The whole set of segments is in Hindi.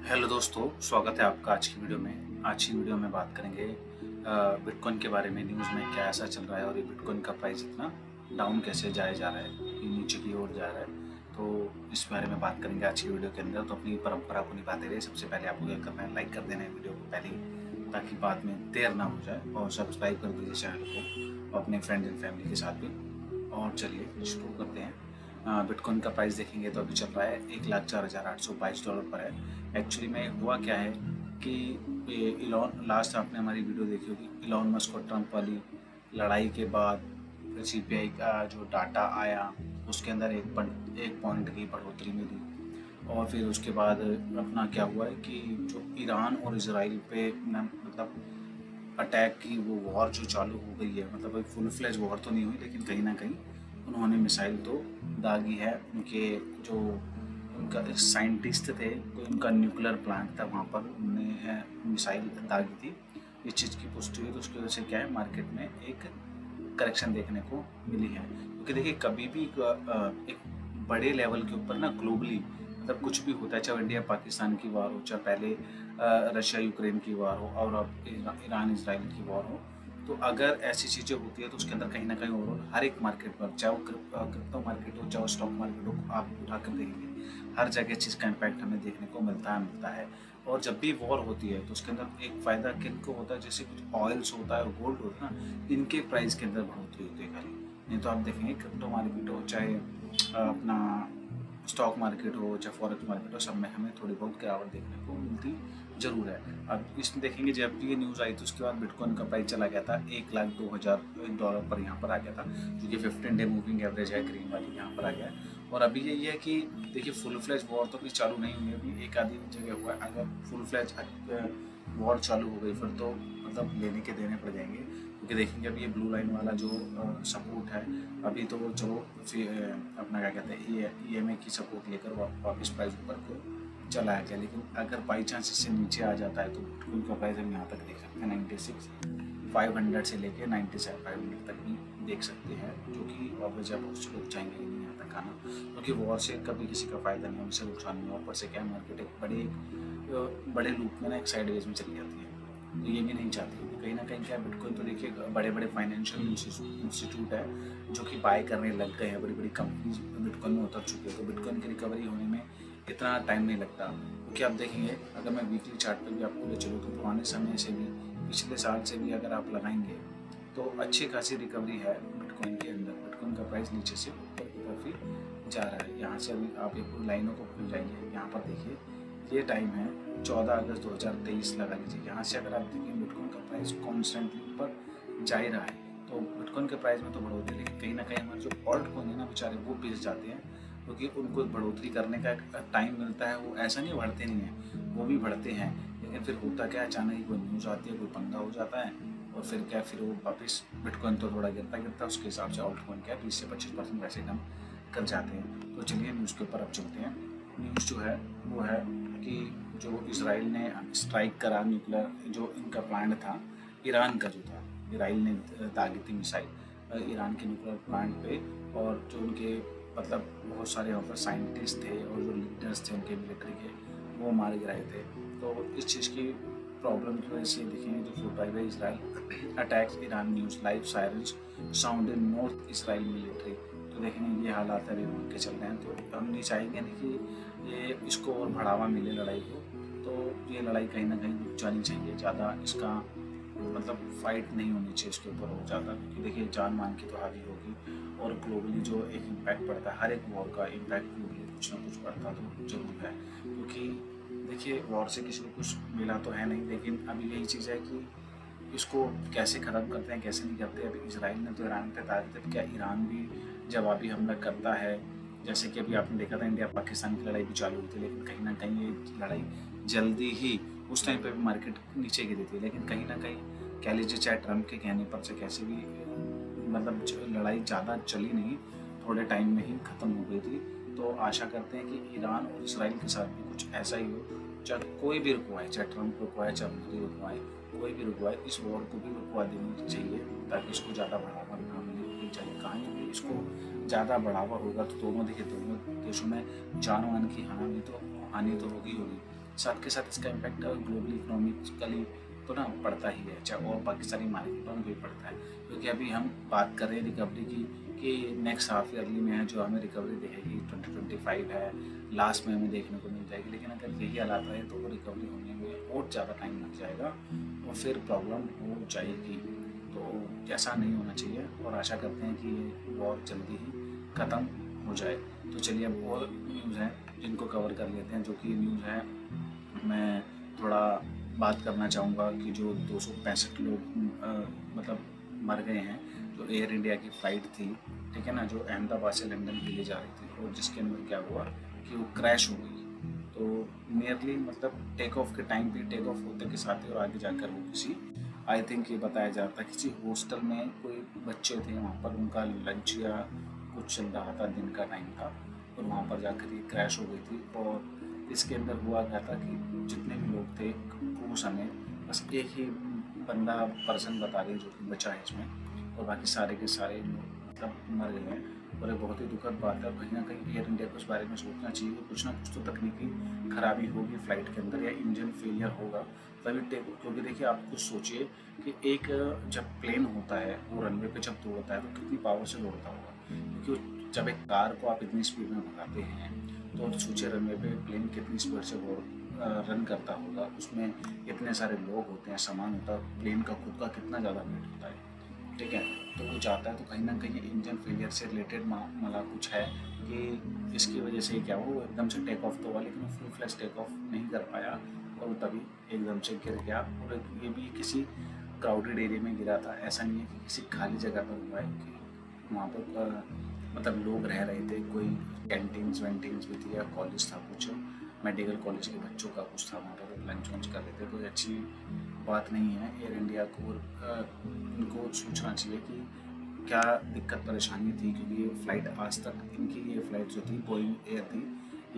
हेलो दोस्तों, स्वागत है आपका आज की वीडियो में। आज की वीडियो में बात करेंगे बिटकॉइन के बारे में। न्यूज़ में क्या ऐसा चल रहा है और ये बिटकॉइन का प्राइस इतना डाउन कैसे जाया जा रहा है, ये नीचे की ओर जा रहा है। तो इस बारे में बात करेंगे आज की वीडियो के अंदर। तो अपनी परंपरा को निभाते हुए सबसे पहले आपको क्या करना है, लाइक कर देना है वीडियो को पहले ही, ताकि बाद में देर ना हो जाए। और सब्सक्राइब कर दीजिए चैनल को अपने फ्रेंड्स एंड फैमिली के साथ भी। और चलिए शुरू करते हैं। बिटकॉइन का प्राइस देखेंगे तो अभी चल रहा है $1,04,822 पर है। एक्चुअली में हुआ क्या है कि इलॉन, लास्ट आपने हमारी वीडियो देखी होगी, इलॉन मस्क और ट्रंप वाली लड़ाई के बाद फिर सीपीआई का जो डाटा आया उसके अंदर एक पॉइंट की बढ़ोतरी मिली। और फिर उसके बाद अपना क्या हुआ है कि जो ईरान और इसराइल पे मतलब अटैक की वो वॉर जो चालू हो गई है, मतलब एक फुल फ्लेज वॉर तो नहीं हुई, लेकिन कहीं ना कहीं उन्होंने मिसाइल तो दागी है। उनके जो उनका एक साइंटिस्ट थे, कोई उनका न्यूक्लियर प्लांट था, वहाँ पर उन्होंने मिसाइल दागी थी। इस चीज़ की पुष्टि हुई, तो उसकी वजह से क्या है, मार्केट में एक करेक्शन देखने को मिली है। क्योंकि देखिए कभी भी एक बड़े लेवल के ऊपर ना ग्लोबली मतलब कुछ भी होता है, चाहे इंडिया पाकिस्तान की वार हो, चाहे पहले रशिया यूक्रेन की वार हो और अब ईरान इसराइल की वार हो, तो अगर ऐसी चीज़ें होती है तो उसके अंदर कहीं ना कहीं ओवरऑल हर एक मार्केट पर, चाहे वो क्रिप्टो मार्केट हो, चाहे वो स्टॉक मार्केट हो, आप उठाकर देखेंगे हर जगह चीज़ का इम्पैक्ट हमें देखने को मिलता है। और जब भी वॉर होती है तो उसके अंदर एक फ़ायदा किन को होता है, जैसे कुछ ऑयल्स होता है और गोल्ड होता है ना, इनके प्राइस के अंदर बढ़ोतरी होती है खाली। नहीं तो आप देखेंगे क्रिप्टो मार्केट हो, चाहे अपना स्टॉक मार्केट हो, चाहे फॉरेक्स मार्केट हो, सब में हमें थोड़ी बहुत गिरावट देखने को मिलती ज़रूर है। अब इसमें देखेंगे जब भी ये न्यूज़ आई तो उसके बाद बिटकॉइन का प्राइस चला गया था $1,02,000 पर, यहाँ पर आ गया था, जो कि 15 डे मूविंग एवरेज है, ग्रीन वाली यहाँ पर आ गया है। और अभी यही है कि देखिए फुल फ्लैज वॉर तो अभी चालू नहीं हुई है, अभी एक आधी जगह हुआ है। अगर फुल फ्लैज वॉर चालू हो गई फिर तो मतलब लेने के देने पड़ जाएंगे। क्योंकि देखेंगे अभी ये ब्लू लाइन वाला जो सपोर्ट है, अभी तो वो चलो फिर अपना क्या कहते हैं EMA की सपोर्ट लेकर वापस प्राइस ऊपर को चला गया। लेकिन अगर बाई चांस इससे नीचे आ जाता है तो बिटकॉइन का प्राइस हम यहाँ तक देख सकते हैं 96,500 से लेके 97,500 तक भी देख सकते हैं, जो कि ऑब्वियस बहुत से लोग चाहेंगे ही नहीं यहाँ तक आना, क्योंकि वॉर से कभी किसी का फायदा नहीं, उनसे नुकसान नहीं हुआ। ऊपर से क्या मार्केट एक बड़े लूप में ना एक साइडवेज में चली जाती है, तो ये भी नहीं चाहती। कहीं ना कहीं क्या बिटकॉइन तो देखिए बड़े बड़े फाइनेंशियल इंस्टीट्यूट है जो कि बाय करने लग गए हैं, बड़ी बड़ी कंपनीज बिटकॉइन में उतर चुकी है। तो बिटकॉइन की रिकवरी होने में इतना टाइम नहीं लगता, क्योंकि आप देखेंगे अगर मैं वीकली चार्ट पे भी आपको ले चलूँ तो पुराने समय से भी, पिछले साल से भी अगर आप लगाएंगे तो अच्छी खासी रिकवरी है बिटकॉइन के अंदर। बिटकॉइन का प्राइस नीचे से ऊपर की तरफ ही जा रहा है। यहाँ से अभी आप एक लाइनों को खुल जाइए, यहाँ पर देखिए ये टाइम है 14 अगस्त 2023 लगा लीजिए। यहाँ से अगर आप देखें बिटकॉइन का प्राइस कॉन्स्टेंटली ऊपर जा ही रहा है, तो बिटकॉइन के प्राइस में तो बढ़ोतरी, लेकिन कहीं ना कहीं हमारे जो ऑल्ट कॉइन है ना बेचारे वो पिस जाते हैं, क्योंकि उनको बढ़ोतरी करने का एक टाइम मिलता है। वो ऐसा नहीं बढ़ते नहीं हैं, वो भी बढ़ते हैं, लेकिन फिर होता क्या है, अचानक ही कोई न्यूज़ आती है, कोई पंगा हो जाता है और फिर क्या, फिर वो वापस बिटकॉइन तो थोड़ा गिरता गिरता उसके हिसाब से ऑल्ट कॉइन क्या 20 से 25% वैसे कम कर जाते हैं। तो चलिए न्यूज़ के ऊपर अब चलते हैं। न्यूज़ जो है वो है कि जो इसराइल ने स्ट्राइक करा, न्यूक्लियर जो इनका प्लांट था, ईरान का जो था, इसराइल ने दागी थी मिसाइल ईरान के न्यूक्लियर प्लांट पे। और जो उनके मतलब बहुत सारे यहाँ पर साइंटिस्ट थे और जो लीडर्स थे उनके मिलिट्री के, वो मारे गिराए थे। तो इस चीज़ की प्रॉब्लम की वजह से देखेंगे जो full by Israel attacks Iran news live sirens sound in north Israel military. तो देखेंगे ये हालात अभी उनके चल रहे हैं। तो हम नहीं चाहेंगे ना कि ये इसको और बढ़ावा मिले लड़ाई को, तो ये लड़ाई कहीं ना कहीं रुक जानी चाहिए, ज़्यादा इसका मतलब फाइट नहीं होनी चाहिए इसके ऊपर हो ज़्यादा, क्योंकि देखिए जान मान की तो हावी होगी। और ग्लोबली जो एक इम्पैक्ट पड़ता है, हर एक वॉर का इम्पैक्ट ग्लोबली कुछ ना कुछ पड़ता तो जरूर है। क्योंकि देखिए वॉर से किसी को कुछ मिला तो है नहीं, लेकिन अभी यही चीज़ है कि इसको कैसे ख़त्म करते हैं कैसे नहीं करते। अभी इसराइल ने तो ईरान पे दागे थे, क्या ईरान भी जवाबी हमला करता है। जैसे कि अभी आपने देखा था इंडिया पाकिस्तान की लड़ाई भी चालू हुई थी, लेकिन कहीं ना कहीं ये लड़ाई जल्दी ही, उस टाइम पे भी मार्केट नीचे गिरी थी, लेकिन कहीं ना कहीं कह लीजिए चाहे ट्रम्प के कहने पर से कैसे भी मतलब लड़ाई ज़्यादा चली नहीं, थोड़े टाइम में ही ख़त्म हो गई थी। तो आशा करते हैं कि ईरान और इसराइल के साथ भी कुछ ऐसा ही हो, चाहे कोई भी रुकवाए, चाहे ट्रम्प रुकवाए, चाहे मोदी रुकवाए, कोई भी रुकवाए, इस वॉर को भी रुकवा देनी चाहिए, ताकि इसको ज़्यादा बढ़ावा ना मिले। चाहिए कहीं भी इसको ज़्यादा बढ़ावा होगा तो दोनों देखिए दोनों देशों में जान मान की हानि तो होगी। साथ के साथ इसका इम्पैक्ट ग्लोबली इकोनॉमिकली तो ना पड़ता ही है, चाहे और पाकिस्तानी मार्केटों में भी पड़ता है। क्योंकि अभी हम बात कर रहे हैं रिकवरी की कि नेक्स्ट हाफ ईयरली में है जो हमें रिकवरी दिखेगी 2025 है, लास्ट में हमें देखने को मिल जाएगी। लेकिन अगर यही हालात रहे तो वो रिकवरी होने में और ज़्यादा टाइम लग जाएगा और फिर प्रॉब्लम हो जाएगी। तो ऐसा नहीं होना चाहिए और आशा करते हैं कि ये वॉर जल्दी ही ख़त्म हो जाए। तो चलिए अब और न्यूज़ हैं जिनको कवर कर लेते हैं। जो कि न्यूज़ है, मैं थोड़ा बात करना चाहूँगा कि जो 265 लोग मतलब मर गए हैं, जो एयर इंडिया की फ़्लाइट थी, ठीक है ना, जो अहमदाबाद से लंदन के लिए जा रही थी और जिसके अंदर क्या हुआ कि वो क्रैश हो गई। तो नियरली मतलब टेक ऑफ के टाइम पे, टेक ऑफ होते के साथ ही और आगे जाकर वो किसी, आई थिंक ये बताया जाता है किसी हॉस्टल में कोई बच्चे थे वहाँ पर, उनका लंच या कुछ चल रहा था, दिन का टाइम था और वहाँ पर जाकर ये क्रैश हो गई थी। और इसके अंदर हुआ क्या था कि जितने भी लोग थे क्रू समेत बस एक ही बंदा पर्सन बता रही है जो कि बचा है इसमें, और बाकी सारे के सारे लोग मतलब मर गए हैं। और ये बहुत ही दुखद बात है। कहीं ना कहीं एयर इंडिया को इस बारे में सोचना चाहिए कि कुछ ना कुछ तो तकनीकी खराबी होगी फ्लाइट के अंदर या इंजन फेलियर होगा तभी टेक। क्योंकि देखिए आप कुछ सोचिए कि एक जब प्लेन होता है वो रनवे पे जब दौड़ता है तो कितनी पावर से दौड़ता होगा। क्योंकि जब एक कार को आप इतनी स्पीड में भगाते हैं तो सोचिए रनवे पे प्लेन कितनी स्पीड से रन करता होगा। उसमें इतने सारे लोग होते हैं, सामान होता है, प्लेन का खुद का कितना ज़्यादा वेट होता है, ठीक है। तो वो जाता है तो कहीं ना कहीं इंजन फेलियर से रिलेटेड मामला कुछ है कि इसकी वजह से क्या वो एकदम से टेक ऑफ तो हुआ लेकिन वो फुल फ्लैश टेक ऑफ नहीं कर पाया और वो तभी एकदम से गिर गया। और ये भी किसी क्राउडेड एरिया में गिरा था, ऐसा नहीं है कि किसी खाली जगह पर हुआ है कि वहाँ पर मतलब लोग रह रहे थे, कोई कैंटीन्स वेंटीन्स भी थी या कॉलेज था, कुछ मेडिकल कॉलेज के बच्चों का कुछ था, वहाँ पर लंच वंच कर रहे थे। कोई अच्छी बात नहीं है। एयर इंडिया को इनको सोचना चाहिए कि क्या दिक्कत परेशानी थी, क्योंकि ये फ़्लाइट आज तक इनकी ये फ़्लाइट जो थी बोइंग एयर थी,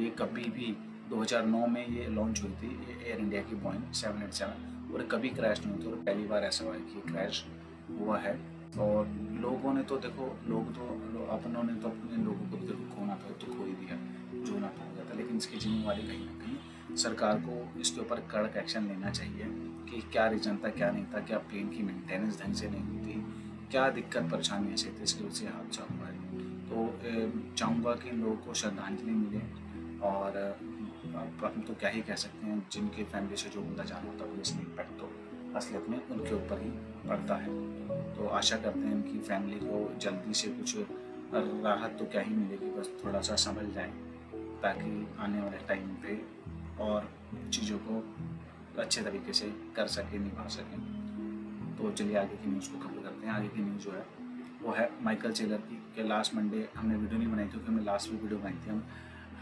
ये कभी भी 2009 में ये लॉन्च हुई थी, ये एयर इंडिया की बोइंग 787, और कभी क्रैश नहीं हुई थी। और पहली बार ऐसा हुआ है कि क्रैश हुआ है। और लोगों ने तो देखो, अपनों ने तो अपने लोगों को देखो खोना था तो खो ही दिया, जो ना तो हो गया था। लेकिन इसकी जिम्मेवारी कहीं ना कहीं सरकार को इसके ऊपर कड़क एक्शन लेना चाहिए कि क्या रीज़न था, क्या नहीं था, क्या प्लेन की मेंटेनेंस ढंग से नहीं हुई थी, क्या दिक्कत परेशानी ऐसी थी इसकी वजह से हादसा हुआ है। तो चाहूँगा कि लोगों को श्रद्धांजलि मिले। और अब हम तो क्या ही कह सकते हैं, जिनकी फैमिली से जो बंदा जाना होता है इसलिए इम्पैक्ट तो असलियत में उनके ऊपर ही पड़ता है। तो आशा करते हैं उनकी फैमिली को जल्दी से कुछ राहत तो क्या ही मिलेगी, बस थोड़ा सा संभल जाए ताकि आने वाले टाइम पे और चीज़ों को अच्छे तरीके से कर सकें, निभा सकें। तो चलिए आगे की न्यूज़ को कवर करते हैं। आगे की न्यूज़ जो है वो है माइकल सेलर की। कि लास्ट मंडे हमने वीडियो नहीं बनाई क्योंकि हमने लास्ट वीक वीडियो बनाई थी। हम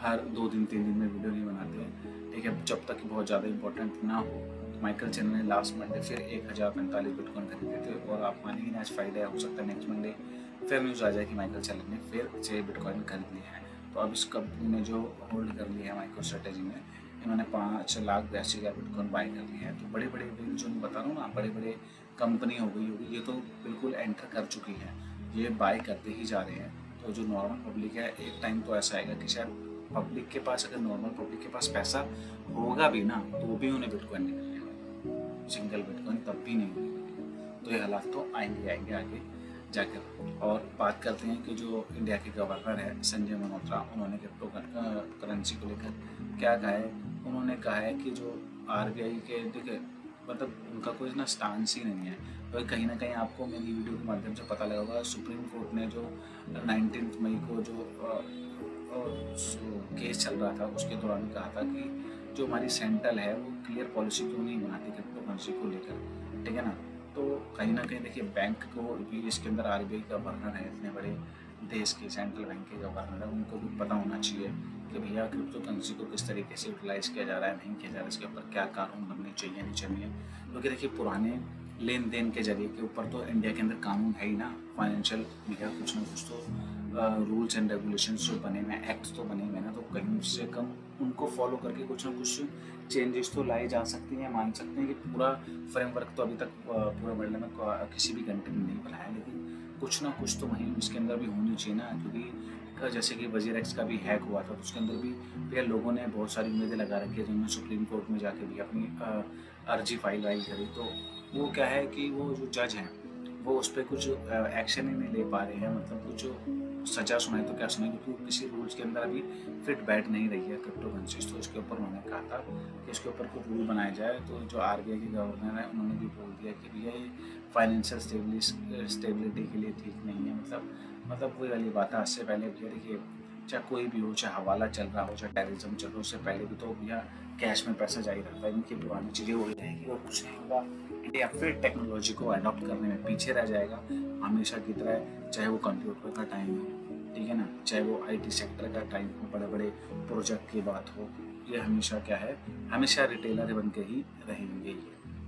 हर 2 दिन 3 दिन में वीडियो नहीं बनाते हैं, ठीक है, जब तक बहुत ज़्यादा इंपॉर्टेंट ना हो। माइकल सेलर ने लास्ट मंडे फिर 1045 बिटकॉइन खरीदे थे और आप मानेंगे आज फ्राइडे हो सकता है नेक्स्ट मंडे फिर न्यूज़ आ जाए कि माइकल सेलर ने फिर से बिटकॉइन खरीद लिया है। तो अब इस कंपनी ने जो होल्ड कर लिया है माइक्रो स्ट्रेटेजी में, इन्होंने 5,82,000 बिटकॉइन बाय कर लिया है। तो बड़े बड़े जो मैं बता रहा हूँ ना, बड़े बड़े कंपनी हो गई होगी, ये तो बिल्कुल एंटर कर चुकी है, ये बाय करते ही जा रहे हैं। तो जो नॉर्मल पब्लिक है, एक टाइम तो ऐसा आएगा कि शायद पब्लिक के पास, अगर नॉर्मल पब्लिक के पास पैसा होगा भी ना तो भी उन्हें बिटकॉइन नहीं मिलेगा, सिंगल बिटकॉइन तब भी नहीं मिलेगी। तो ये हालात तो आएंगे आगे जाकर। और बात करते हैं कि जो इंडिया के गवर्नर है संजय मल्होत्रा, उन्होंने क्रिप्टो करेंसी को लेकर क्या कहा है। उन्होंने कहा है कि जो आरबीआई के देखिए मतलब उनका कोई ना स्टांस ही नहीं है। तो कहीं ना कहीं आपको मेरी वीडियो के माध्यम से पता लगा होगा, सुप्रीम कोर्ट ने जो 19 मई को जो केस चल रहा था उसके दौरान कहा था कि जो हमारी सेंट्रल है वो क्लियर पॉलिसी क्यों नहीं बनाती क्रिप्टो करेंसी को लेकर, ठीक है ना। तो कहीं ना कहीं देखिए बैंक को भी इसके अंदर आरबीआई का गवर्नर है, इतने बड़े देश के सेंट्रल बैंक के गवर्नर है, उनको भी पता होना चाहिए कि भैया क्रिप्टो करेंसी को किस तरीके से यूटिलाइज़ किया जा रहा है, नहीं किया जा रहा है, इसके ऊपर क्या कानून बनने चाहिए नहीं चाहिए। क्योंकि देखिए पुराने लेन देन के जरिए के ऊपर तो इंडिया के अंदर कानून है ही ना, फाइनेंशियल भैया कुछ ना कुछ तो रूल्स एंड रेगुलेशंस जो बने हुए हैं, एक्ट्स तो बने हुए हैं ना, तो कहीं से कम उनको फॉलो करके कुछ ना कुछ चेंजेस तो लाई जा सकती हैं। मान सकते हैं कि पूरा फ्रेमवर्क तो अभी तक पूरे वर्ल्ड में किसी भी कंट्री ने नहीं बनाया, लेकिन कुछ ना कुछ तो वहीं इसके अंदर भी होनी चाहिए ना। क्योंकि जैसे कि वज़ीर एक्स का भी हैक हुआ था, तो उसके अंदर भी भैया लोगों ने बहुत सारी उम्मीदें लगा रखी है, जिन्होंने सुप्रीम कोर्ट में जाके भी अपनी अर्जी फाइल करी। तो वो क्या है कि वो जो जज हैं वो उस पर कुछ एक्शन ही नहीं ले पा रहे हैं, मतलब कुछ सजा सुनाए तो क्या सुनाए, क्योंकि किसी रूल्स के अंदर अभी फिट बैठ नहीं रही है क्रिप्टो करेंसीज। तो इसके ऊपर उन्होंने कहा था कि इसके ऊपर कुछ रूल बनाया जाए। तो जो आरबीआई के गवर्नर है उन्होंने भी बोल दिया कि भैया ये फाइनेंशियल स्टेबिलिटी के लिए ठीक नहीं है। मतलब वही वाली बात है। आज से पहले भैया देखिए, चाहे कोई भी हो, चाहे हवाला चल रहा हो, चाहे टेररिज्म चल रहा हो, उससे पहले भी तो भैया कैश में पैसा जा ही रहता है। इनकी पुरानी चीज़ें वही रहेगी और कुछ नहीं होगा। इंडिया फिर टेक्नोलॉजी को अडॉप्ट करने में पीछे रह जाएगा हमेशा की तरह, चाहे वो कंप्यूटर का टाइम हो, ठीक है ना, चाहे वो आईटी सेक्टर का टाइम हो, बड़े बड़े प्रोजेक्ट की बात हो, ये हमेशा क्या है, हमेशा रिटेलर बन के ही रहेंगे ये,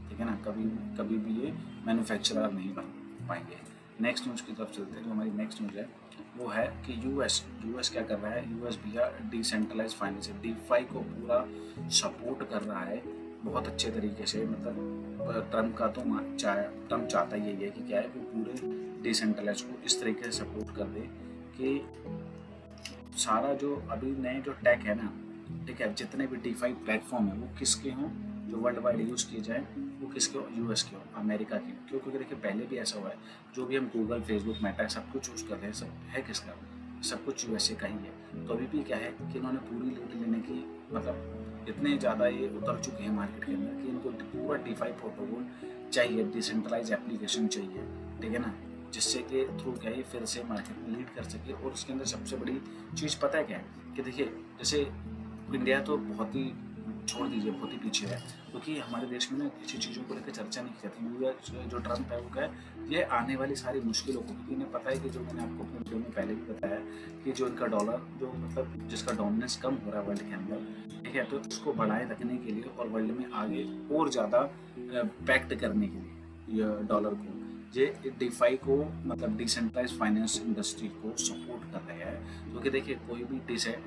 ठीक है ना। कभी भी ये मैन्युफैक्चरर नहीं बन पाएंगे। नेक्स्ट न्यूज़ की तरफ चलते हैं। जो हमारी नेक्स्ट न्यूज़ है वो है कि यूएस क्या कर रहा है। यूएस भैया डिसेंट्रलाइज फाइनेंस डीफाई को पूरा सपोर्ट कर रहा है बहुत अच्छे तरीके से। मतलब ट्रम्प का तो ट्रम्प चाहता ही यही है कि क्या है, वो पूरे डिसेंट्रलाइज को इस तरीके से सपोर्ट कर दे कि सारा जो अभी नए जो टेक है ना, ठीक है, जितने भी डीफाई प्लेटफॉर्म है वो किसके हों, जो वर्ल्ड वाइड यूज़ किए जाए, वो किसके हो, यूएस के हो, अमेरिका के। क्यों? क्योंकि देखिए पहले भी ऐसा हुआ है, जो भी हम गूगल, फेसबुक, मेटा सब कुछ यूज़ कर रहे हैं, सब है किसका, सब कुछ यूएसए का ही है। तो अभी भी क्या है कि इन्होंने पूरी लीड लेने की, मतलब इतने ज़्यादा ये उतर चुके हैं मार्केट के अंदर कि इनको पूरा डीफाई प्रोटोकॉल चाहिए, डिसेंट्रलाइज एप्लीकेशन चाहिए, ठीक है ना, जिससे कि थ्रू क्या है फिर से मार्केट में लीड कर सके। और उसके अंदर सबसे बड़ी चीज़ पता है क्या है कि देखिए, जैसे इंडिया तो बहुत ही, छोड़ दीजिए, बहुत ही पीछे है, क्योंकि हमारे देश में ना किसी चीज़ों को लेकर चर्चा नहीं की जाती। यूएस जो ट्रम्प है वो क्या है, ये आने वाली सारी मुश्किलों को, क्योंकि इन्हें पता है कि जो मैंने आपको अपने वीडियो में पहले भी बताया कि जो इनका डॉलर, जो मतलब जिसका डोमिनेंस कम हो रहा है वर्ल्ड के अंदर, ठीक है, तो उसको बढ़ाए रखने के लिए और वर्ल्ड में आगे और ज़्यादा पैक्ट करने के लिए डॉलर को, ये डीफाई को, मतलब डिसेंट्रलाइज फाइनेंस इंडस्ट्री को सपोर्ट कर रहे हैं। क्योंकि देखिए कोई भी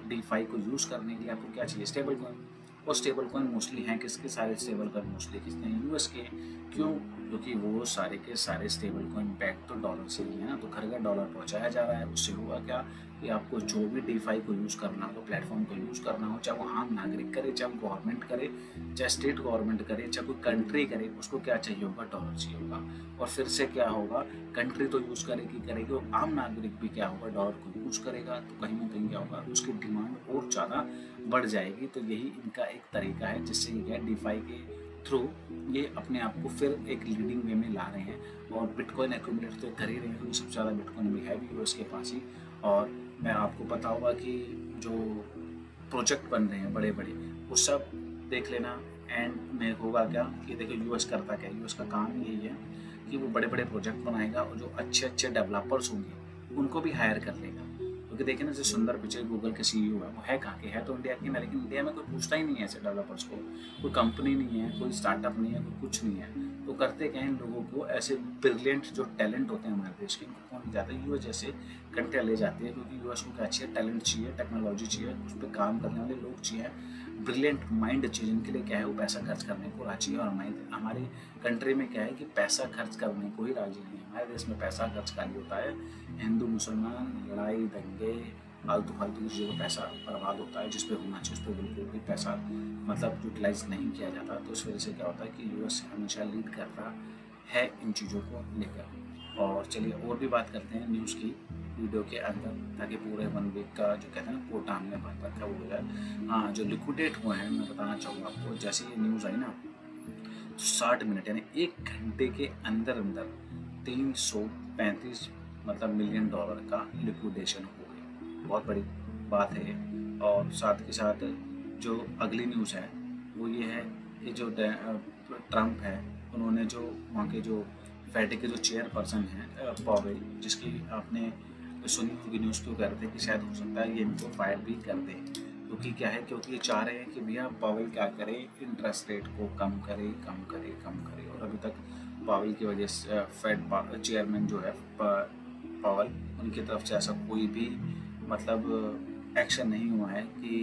डीफाई को यूज़ करने के लिए आपको क्या चाहिए, स्टेबल कॉइन। और स्टेबल कॉइन मोस्टली हैं किसके, सारे स्टेबल कॉइन मोस्टली किसके हैं, यूएस के। क्यों? क्योंकि वो सारे के सारे स्टेबल कॉइन बैक तो डॉलर से ही है ना, तो घर घर डॉलर पहुंचाया जा रहा है। उससे हुआ क्या कि आपको जो भी डीफाई को यूज़ करना हो, प्लेटफॉर्म को यूज़ करना हो, चाहे वो आम नागरिक करे, चाहे वो गवर्नमेंट करे, चाहे स्टेट गवर्नमेंट करे, चाहे कोई कंट्री करे, उसको क्या चाहिए होगा, डॉलर चाहिए होगा। और फिर से क्या होगा, कंट्री तो यूज़ करेगी और आम नागरिक भी क्या होगा, डॉलर को यूज़ करेगा। तो कहीं ना कहीं क्या होगा, उसकी डिमांड और ज़्यादा बढ़ जाएगी। तो यही इनका एक तरीका है जिससे ये डीफाई के थ्रू ये अपने आप को फिर एक लीडिंग वे में ला रहे हैं। और बिटकॉइन एक्यूमुलेट तो कर ही रहे हैं, क्योंकि सबसे ज़्यादा बिटकॉइन भी है भी यूएस के पास ही। और मैं आपको पता होगा कि जो प्रोजेक्ट बन रहे हैं बड़े बड़े, वो सब देख लेना। एंड में होगा क्या कि देखो यूएस करता क्या है, यूएस का काम यही है कि वो बड़े बड़े प्रोजेक्ट बनाएगा और जो अच्छे अच्छे डेवलपर्स होंगे उनको भी हायर कर लेगा। क्योंकि देखिए ना, जो सुंदर पिचाई गूगल के सीईओ है, वो है कहाँ के, है तो इंडिया की ना, लेकिन इंडिया में कोई पूछता ही नहीं है ऐसे डेवलपर्स को। कोई कंपनी नहीं है, कोई स्टार्टअप नहीं है, कोई कुछ नहीं है। तो करते क्या, इन लोगों को ऐसे ब्रिलियंट जो टैलेंट होते हैं हमारे देश के, इनको कौन जाता है, यूएस जैसे कंट्री ले जाती है। क्योंकि यूएस को क्या चाहिए, टैलेंट चाहिए, टेक्नोलॉजी चाहिए, उस पर काम करने वाले लोग चाहिए, ब्रिलियंट माइंड चाहिए, जिनके लिए क्या है वो पैसा खर्च करने को राजी है। और हमारी कंट्री में क्या है कि पैसा खर्च करने को ही राजी नहीं है। हमारे देश में पैसा खर्च खाली होता है हिंदू मुसलमान, लड़ाई दंगे, फालतू की चीज़ों का पैसा बर्बाद होता है। जिस पे होना चाहिए उस पर बिल्कुल भी पैसा मतलब यूटिलाइज नहीं किया जाता। तो इस वजह से क्या होता है कि यूएस हमेशा लीड कर रहा है इन चीज़ों को लेकर। और चलिए और भी बात करते हैं न्यूज़ की वीडियो के अंदर, ताकि पूरे 1 वीक का जो कहते हैं ना कोटा हमने भर रखा वो हो जाए। हाँ, जो लिक्विडेट हुए हैं, मैं बताना चाहूँगा आपको। जैसे ये न्यूज़ आई ना, तो 60 मिनट यानी 1 घंटे के अंदर 335 मतलब मिलियन डॉलर का लिक्विडेशन हो गया। बहुत बड़ी बात है ये। और साथ के साथ जो अगली न्यूज़ है वो ये है, ये जो ट्रम्प है, उन्होंने जो वहाँ के जो फेड के जो चेयरपर्सन हैं पावेल, जिसकी आपने सुनी होगी न्यूज़, क्यों कह रहे थे कि शायद हो सकता है ये इनको फायर भी कर दे। क्योंकि क्या है, क्योंकि ये चाह रहे हैं कि भैया पावेल क्या करे, इंटरेस्ट रेट को कम करे। और अभी तक पावेल की वजह से फेड चेयरमैन जो है पावेल, उनकी तरफ से ऐसा कोई भी मतलब एक्शन नहीं हुआ है कि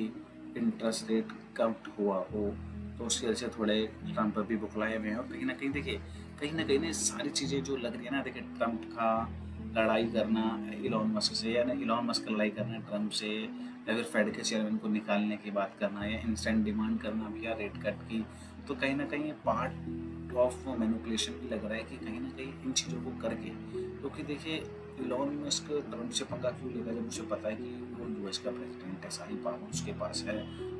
इंटरेस्ट रेट कम हुआ हो। तो उसकी वजह से थोड़े ट्रम्प भी बुखलाए हुए हैं। और कहीं ना कहीं देखिए, कहीं ना कहीं सारी चीज़ें जो लग रही है ना, देखिए ट्रम्प का लड़ाई करना इलॉन मस्क से, या इलॉन मस्क लड़ाई करना ट्रम्प से, या फिर फेड के चेयरमैन को निकालने की बात करना, या इंस्टेंट डिमांड करना भैया रेट कट की, तो कहीं ना कहीं ये पार्ट ऑफ मैनिपुलेशन भी लग रहा है कि कहीं ना कहीं इन चीज़ों को करके, क्योंकि देखिए इलॉन मस्क ट्रम्प से पंगा क्यों लेगा जब उसे पता है कि वो यूएस का प्रेसिडेंट है, सारी पावर उसके पास है,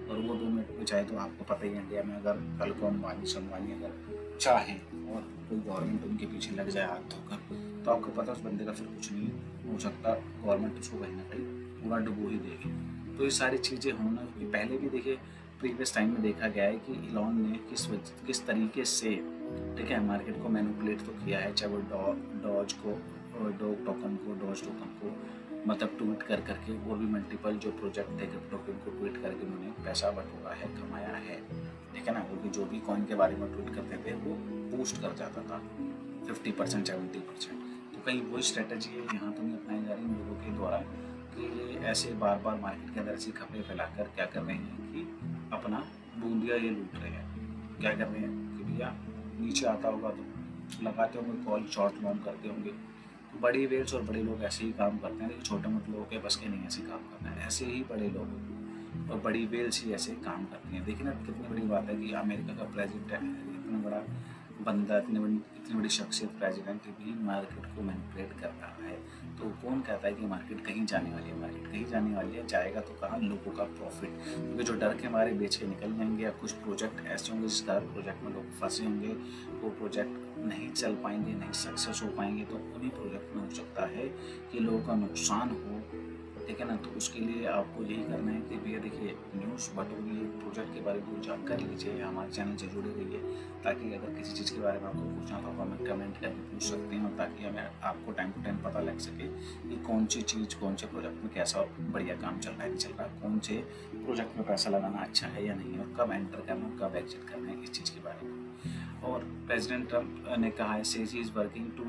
और वो 2 मिनट में चाहे, तो आपको पता ही है इंडिया में अगर कल को अंबानी संबानी अगर चाहें और कोई गवर्नमेंट उनके पीछे लग जाए हाथ धोकर, तो आपको पता उस बंदे का फिर कुछ नहीं हो सकता, गवर्नमेंट उसको कहीं ना कहीं पूरा डुबो ही देगी। तो ये सारी चीज़ें होना, क्योंकि पहले भी देखिए प्रीवियस टाइम में देखा गया है कि इलॉन ने किस तरीके से, ठीक है, मार्केट को मैनिपुलेट तो किया है, चाहे वो डॉज टोकन को मतलब ट्वीट कर करके, और भी मल्टीपल जो प्रोजेक्ट थे क्रिप्टो के उनको ट्वीट करके उन्होंने पैसा बटोरा है, कमाया है, ठीक है ना। क्योंकि जो भी कॉइन के बारे में ट्वीट करते थे वो बूस्ट कर जाता था 50% 70%। तो कहीं वही स्ट्रेटजी है यहाँ तो नहीं अपनाई जा रही इन लोगों के द्वारा कि ये ऐसे बार बार मार्केट के अंदर ऐसी खबरें फैलाकर क्या कर रहे हैं कि अपना बूंदिया ये लूट रहे हैं। क्या कर रहे हैं कि भैया नीचे आता होगा तो लगाते होंगे कॉल, शॉर्ट लॉन्ग करते होंगे, तो बड़ी वेल्स और बड़े लोग ऐसे ही काम करते हैं, लेकिन छोटे मोटे लोगों के बस के नहीं ऐसे काम करना है। ऐसे ही बड़े लोग और बड़ी वेल्स ही ऐसे काम करती हैं। देखिए ना कितनी बड़ी बात है कि अमेरिका का प्रेसिडेंट है, इतना बड़ा बंदा, इतनी बड़ी शख्सियत प्रेसिडेंट भी मार्केट को मैनिपुलेट कर रहा है। तो कौन कहता है कि मार्केट कहीं जाने वाली है? मार्केट कहीं जाने वाली है, जाएगा तो कहाँ, लोगों का प्रॉफिट। क्योंकि जो डर के मारे बेच के निकल जाएंगे, या कुछ प्रोजेक्ट ऐसे होंगे जिस कारण प्रोजेक्ट में लोग फंसे होंगे, वो प्रोजेक्ट नहीं चल पाएंगे, नहीं सक्सेस हो पाएंगे, तो उन्हीं प्रोजेक्ट में हो सकता है कि लोगों का नुकसान हो, ठीक है ना। तो उसके लिए आपको यही करना है कि भैया देखिए न्यूज़ बटोरिए, प्रोजेक्ट के बारे में जानकारी लीजिए, हमारे चैनल से जुड़े रहिए, ताकि अगर किसी चीज़ के बारे में आपको पूछना तो आप हमें कमेंट करके पूछ सकते हैं, और ताकि हमें आपको टाइम टू टाइम पता लग सके कि कौन सी चीज़ कौन से प्रोजेक्ट में कैसा बढ़िया काम चल रहा है, नहीं चल रहा, कौन से प्रोजेक्ट में पैसा लगाना अच्छा है या नहीं, और कब एंटर करना, कब एग्जिट करना है, इस चीज़ के बारे में। और प्रेसिडेंट ट्रम्प ने कहा है, says he is working to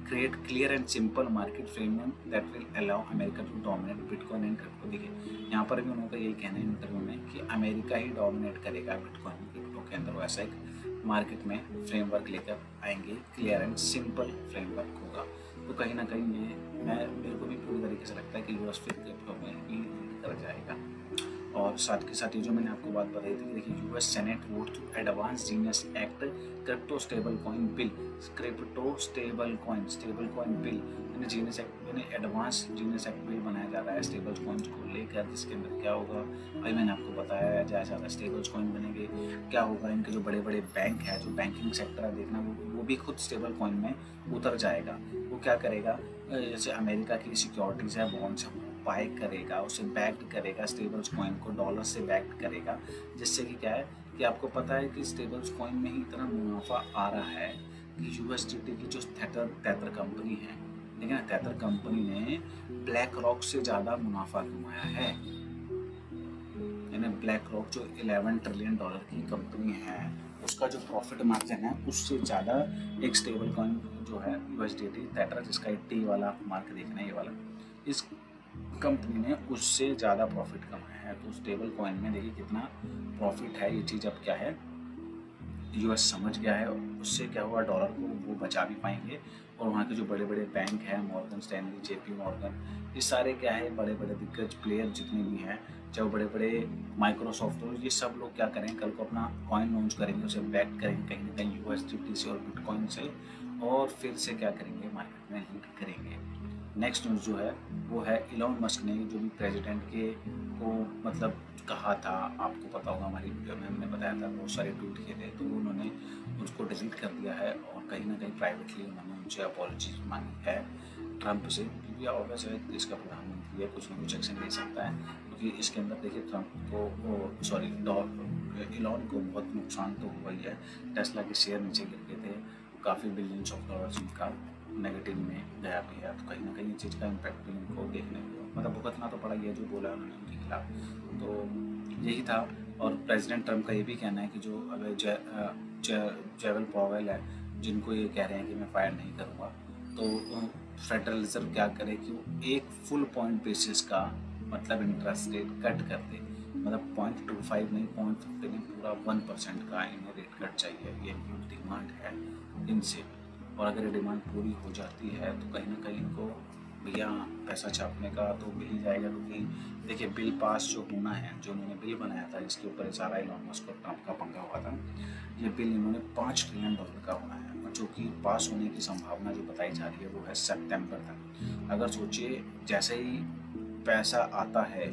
create clear and simple market framework that will allow America to dominate bitcoin and crypto. देखिए यहाँ पर भी उन्होंने यही कहना है इंटरव्यू में कि अमेरिका ही डोमिनेट करेगा बिटकॉइन क्रिप्टो के अंदर। वैसा एक मार्केट में फ्रेमवर्क लेकर आएंगे, क्लियर एंड सिंपल फ्रेमवर्क होगा। तो कहीं ना कहीं मेरे को भी पूरी तरीके से लगता है कि यूएस फिर क्रिप्टो में ही लीड कर जाएगा। और साथ के साथ ये जो मैंने आपको बात बताई थी, देखिए US senate vote to advance genius act crypto stable coin bill, stable coin bill यानी जीनियस एक्ट, यानी एडवांस जीनियस एक्ट बिल बनाया जा रहा है स्टेबल कॉइन्स को लेकर, जिसके अंदर क्या होगा भाई मैंने आपको बताया है, जैसे ज़्यादा स्टेबल कॉइन बनेंगे, क्या होगा, इनके जो बड़े बड़े बैंक है, जो बैंकिंग सेक्टर है, देखना वो भी खुद स्टेबल कॉइन में उतर जाएगा। वो क्या करेगा, जैसे अमेरिका की सिक्योरिटीज़ है, बॉन्ड्स है, बाय करेगा, उसे बैक्ड करेगा, स्टेबल्स कॉइन को डॉलर से बैक्ड करेगा, जिससे कि क्या है कि आपको पता है कि स्टेबल्स कॉइन में ही इतना मुनाफा आ रहा है कि यूएसडीटी की जो थेथर कंपनी है, ठीक है ना, थेथर कंपनी ने ब्लैक रॉक से ज़्यादा मुनाफा कमाया है। यानी ब्लैक रॉक जो $11 ट्रिलियन की कंपनी है, उसका जो प्रॉफिट मार्जिन है उससे ज़्यादा एक स्टेबल कॉइन जो है यूएसडीटी थेथर, जिसका 80 वाला मार्क देखना है, ये वाला, इस कंपनी ने उससे ज़्यादा प्रॉफिट कमाया है। तो स्टेबल कॉइन में देखिए कितना प्रॉफिट है। ये चीज़ अब क्या है यूएस समझ गया है, उससे क्या हुआ डॉलर को वो बचा भी पाएंगे, और वहाँ के जो बड़े बड़े बैंक हैं, मॉर्गन स्टैनली, जेपी मॉर्गन, ये सारे क्या है बड़े बड़े दिग्गज प्लेयर जितने भी हैं, चाहे वो बड़े बड़े माइक्रोसॉफ्ट हो, ये सब लोग क्या करेंगे कल को अपना कॉइन लॉन्च करेंगे, उसे बैक करेंगे कहीं ना कहीं यूएसडीटी से और बिटकॉइन से, और फिर से क्या करेंगे मार्केट में लीड करेंगे। नेक्स्ट न्यूज़ जो है वो है इलॉन मस्क ने जो भी प्रेसिडेंट के को मतलब कहा था, आपको पता होगा हमारी वीडियो में हमने बताया था, बहुत सारे ट्वीट किए थे, तो उन्होंने उसको डिलीट कर दिया है, और कहीं ना कहीं प्राइवेटली उन्होंने उनसे अपॉलॉजी मांगी है ट्रंप से, क्योंकि ऑब्वियस है देश का प्रधानमंत्री है, कुछ ना कुछ एक्शन ले सकता है। क्योंकि इसके अंदर देखिए ट्रंप को इलॉन को बहुत नुकसान तो हुआ ही है, टेस्ला के शेयर नीचे गिर गए थे, काफ़ी बिलियंस ऑफ डॉलर्स उनका नेगेटिव में गया भी है। तो कहीं ना कहीं चीज़ का इम्पैक्ट भी उनको देखने को मतलब भुगतना तो पड़ा, ये जो बोला उन्होंने उनके खिलाफ, तो यही था। और प्रेसिडेंट ट्रम्प का ये भी कहना है कि जो अगर जेवल पॉवेल है, जिनको ये कह रहे हैं कि मैं फायर नहीं करूँगा, तो फेडरल रिजर्व क्या करे कि वो एक फुल पॉइंट बेसिस का मतलब इंटरेस्ट रेट कट कर दे, मतलब 0.25 नहीं 0.50 नहीं, पूरा 1% का इन्हें रेट कट चाहिए, ये डिमांड है इनसे। और अगर ये डिमांड पूरी हो जाती है तो कहीं ना कहीं इनको भैया पैसा छापने का तो मिल ही जाएगा, क्योंकि देखिए बिल पास जो होना है, जो उन्होंने बिल बनाया था जिसके ऊपर सारा इलॉन मस्क और ट्रम्प का पंगा हुआ था, ये बिल इन्होंने $5 ट्रिलियन का होना है, और जो कि पास होने की संभावना जो बताई जा रही है वो है सितंबर तक। अगर सोचिए जैसे ही पैसा आता है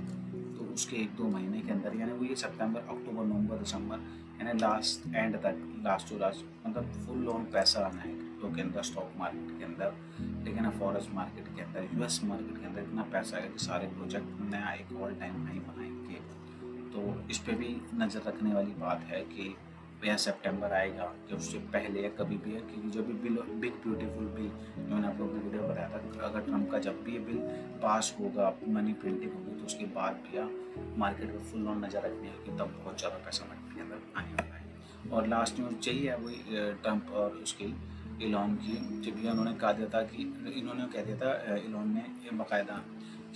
तो उसके 1-2 महीने के अंदर, यानी वो ये सितंबर, अक्टूबर, नवंबर, दिसंबर, यानी लास्ट एंड तक, लास्ट टू लास्ट मतलब फुल ऑन पैसा आना है क्रिप्टो के अंदर, स्टॉक मार्केट के अंदर, लेकिन फॉरेक्स मार्केट के अंदर, यूएस मार्केट के अंदर इतना पैसा है कि सारे प्रोजेक्ट नया एक ऑल टाइम हाई बनाएंगे। तो इस पे भी नज़र रखने वाली बात है कि भैया सितंबर आएगा कि उससे पहले या कभी भी है, क्योंकि जब भी बिल, बिग ब्यूटीफुल बिल, मैंने आप लोगों को वीडियो बताया था, अगर ट्रम्प का जब भी ये बिल पास होगा, मनी प्रिंटिंग होगी, तो उसके बाद भैया मार्केट में फुल ऑन नज़र रखनी है कि तब बहुत ज़्यादा पैसा मार्केट के अंदर आने वाला है। और लास्ट न्यूज़ यही है, वही ट्रम्प और उसकी इलॉन की, जब भैया उन्होंने कहा दिया था कि इन्होंने कह दिया था इलॉन ने बाकायदा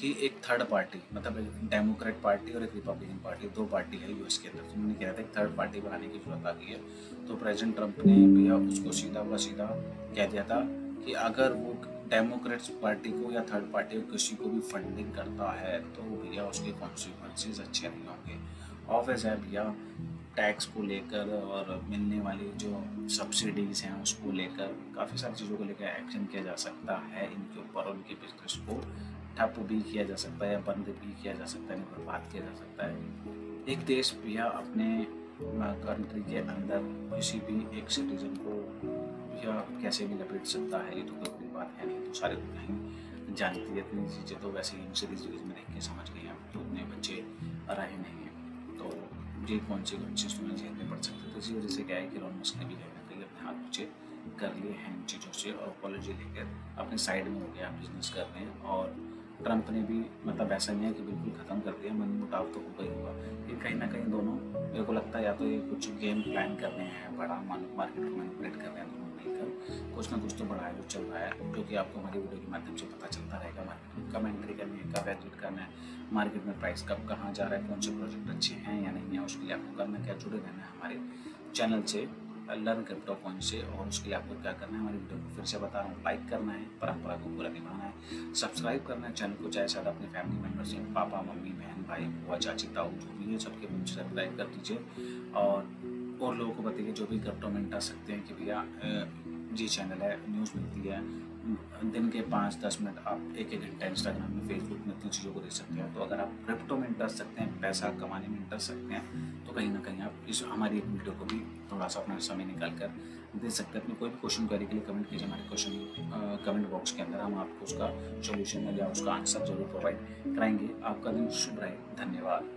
कि एक थर्ड पार्टी, मतलब एक डेमोक्रेट पार्टी और एक रिपब्लिकन पार्टी, 2 पार्टी है यूएस के अंदर, तो उन्होंने कहा था एक थर्ड पार्टी बनाने की जरूरत आ गई है। तो प्रेसिडेंट ट्रम्प ने भैया उसको सीधा व सीधा कह दिया था कि अगर वो डेमोक्रेट्स पार्टी को या थर्ड पार्टी को किसी को भी फंडिंग करता है तो भैया उसके कॉन्सिक्वेंसेस अच्छे नहीं होंगे। ऑब्वियस है भैया, टैक्स को लेकर और मिलने वाली जो सब्सिडीज हैं उसको लेकर काफ़ी सारी चीज़ों को लेकर एक्शन किया जा सकता है इनके ऊपर, और उनके बिजनेस को ठप भी किया जा सकता है या बंद भी किया जा सकता है, बर्बाद किया जा सकता है। एक देश भैया अपने कंट्री के अंदर किसी भी एक सिटीजन को या कैसे भी लपेट सकता है, ये तो कोई बड़ी बात है नहीं, तो सारे दुनिया जानती है इतनी चीज़ें, तो वैसे ही सीरीज में देख के समझ गए हैं, तो उतने बच्चे रहे नहीं हैं, तो ये कॉन्सिक्वेंसेस तुम्हें झेलने पड़ सकते। तो इसी वजह से क्या है कि इलॉन मस्क ने भी कहीं ना कहीं अपने हाथ नीचे कर लिए हैं इन चीज़ों से, और अपॉलॉजी लेकर अपने साइड में हो गया बिजनेस कर रहे हैं। और ट्रम्प ने भी मतलब ऐसा नहीं है कि बिल्कुल ख़त्म कर दिया, मनमुटाव तो होगा ही होगा, ये कहीं ना कहीं दोनों, मेरे को लगता है या तो ये कुछ गेम प्लान कर रहे हैं, बड़ा मार्केट को मैनिपुलेट कर रहे हैं, दोनों मिलकर कुछ ना कुछ तो बड़ा है जो चल रहा है, जो कि आपको हमारी वीडियो के माध्यम से पता चलता रहेगा। मार्केट में कब एंट्री करनी है, कब एग्जिट करना है, मार्केट में प्राइस कब कहाँ जा रहा है, कौन से प्रोजेक्ट अच्छे हैं या नहीं है, उसके लिए आपको करना क्या, जुड़े रहना है हमारे चैनल से लर्न क्रिप्टो कॉइन से। और उसके लिए आपको क्या करना है, हमारी वीडियो को फिर से बता रहा हूँ, लाइक करना है, परंपरा को पूरा निभाना है, सब्सक्राइब करना है चैनल को, चाहे शायद अपने फैमिली मेम्बर्स हैं, पापा मम्मी बहन भाई बुआ चाची ताऊ जो भी है, सबके मुझे सब्सक्राइब कर दीजिए। और लोगों को बताइए जो भी क्रिप्टो में इंटरेस्ट सकते हैं कि भैया जी चैनल है, न्यूज़ मिलती है दिन के 5-10 मिनट, आप एक घंटा इंस्टाग्राम में, फेसबुक में इतनी चीज़ों को देख सकते हैं। तो अगर आप क्रिप्टो में इंटरेस्ट सकते हैं, पैसा कमाने में इंटरेस्ट सकते हैं, तो कहीं ना कहीं आप इस हमारी एक वीडियो को भी थोड़ा सा अपना समय निकाल कर दे सकते हैं। अपनी कोई भी क्वेश्चन क्वेरी के लिए कमेंट कीजिए हमारे क्वेश्चन कमेंट बॉक्स के अंदर, हम आपको उसका सोल्यूशन या उसका आंसर जरूर प्रोवाइड कराएंगे। आपका दिन शुभ रहे, धन्यवाद।